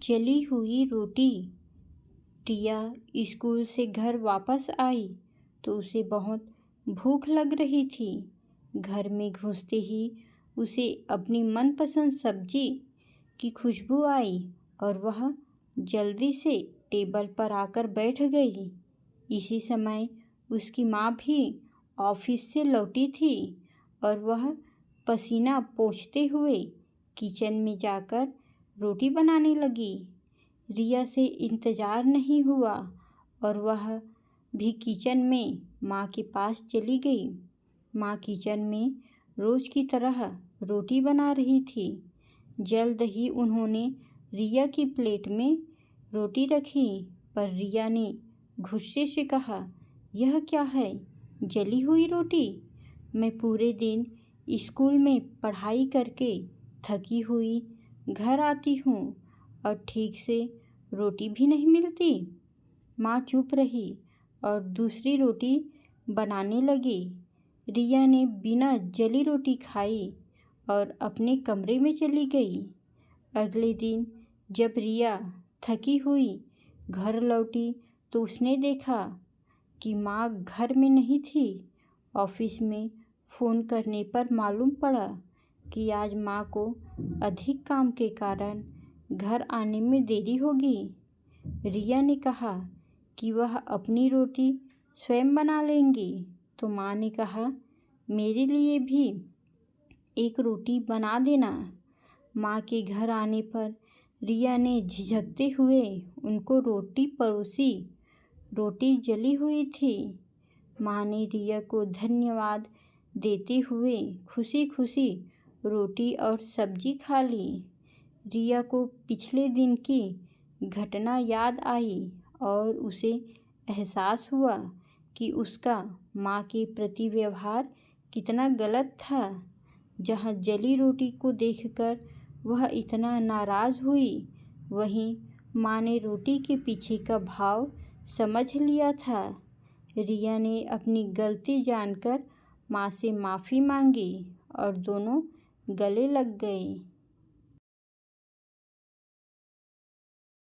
जली हुई रोटी। रिया स्कूल से घर वापस आई तो उसे बहुत भूख लग रही थी। घर में घुसते ही उसे अपनी मनपसंद सब्जी की खुशबू आई और वह जल्दी से टेबल पर आकर बैठ गई। इसी समय उसकी माँ भी ऑफिस से लौटी थी और वह पसीना पोंछते हुए किचन में जाकर रोटी बनाने लगी। रिया से इंतज़ार नहीं हुआ और वह भी किचन में माँ के पास चली गई। माँ किचन में रोज़ की तरह रोटी बना रही थी। जल्द ही उन्होंने रिया की प्लेट में रोटी रखी, पर रिया ने गुस्से से कहा, यह क्या है, जली हुई रोटी? मैं पूरे दिन स्कूल में पढ़ाई करके थकी हुई घर आती हूँ और ठीक से रोटी भी नहीं मिलती। माँ चुप रही और दूसरी रोटी बनाने लगी। रिया ने बिना जली रोटी खाई और अपने कमरे में चली गई। अगले दिन जब रिया थकी हुई घर लौटी तो उसने देखा कि माँ घर में नहीं थी। ऑफिस में फ़ोन करने पर मालूम पड़ा कि आज माँ को अधिक काम के कारण घर आने में देरी होगी। रिया ने कहा कि वह अपनी रोटी स्वयं बना लेंगी, तो माँ ने कहा, मेरे लिए भी एक रोटी बना देना। माँ के घर आने पर रिया ने झिझकते हुए उनको रोटी परोसी। रोटी जली हुई थी। माँ ने रिया को धन्यवाद देते हुए खुशी खुशी रोटी और सब्जी खा ली। रिया को पिछले दिन की घटना याद आई और उसे एहसास हुआ कि उसका माँ के प्रति व्यवहार कितना गलत था। जहाँ जली रोटी को देखकर वह इतना नाराज़ हुई, वहीं माँ ने रोटी के पीछे का भाव समझ लिया था। रिया ने अपनी गलती जानकर माँ से माफ़ी मांगी और दोनों गले लग गए।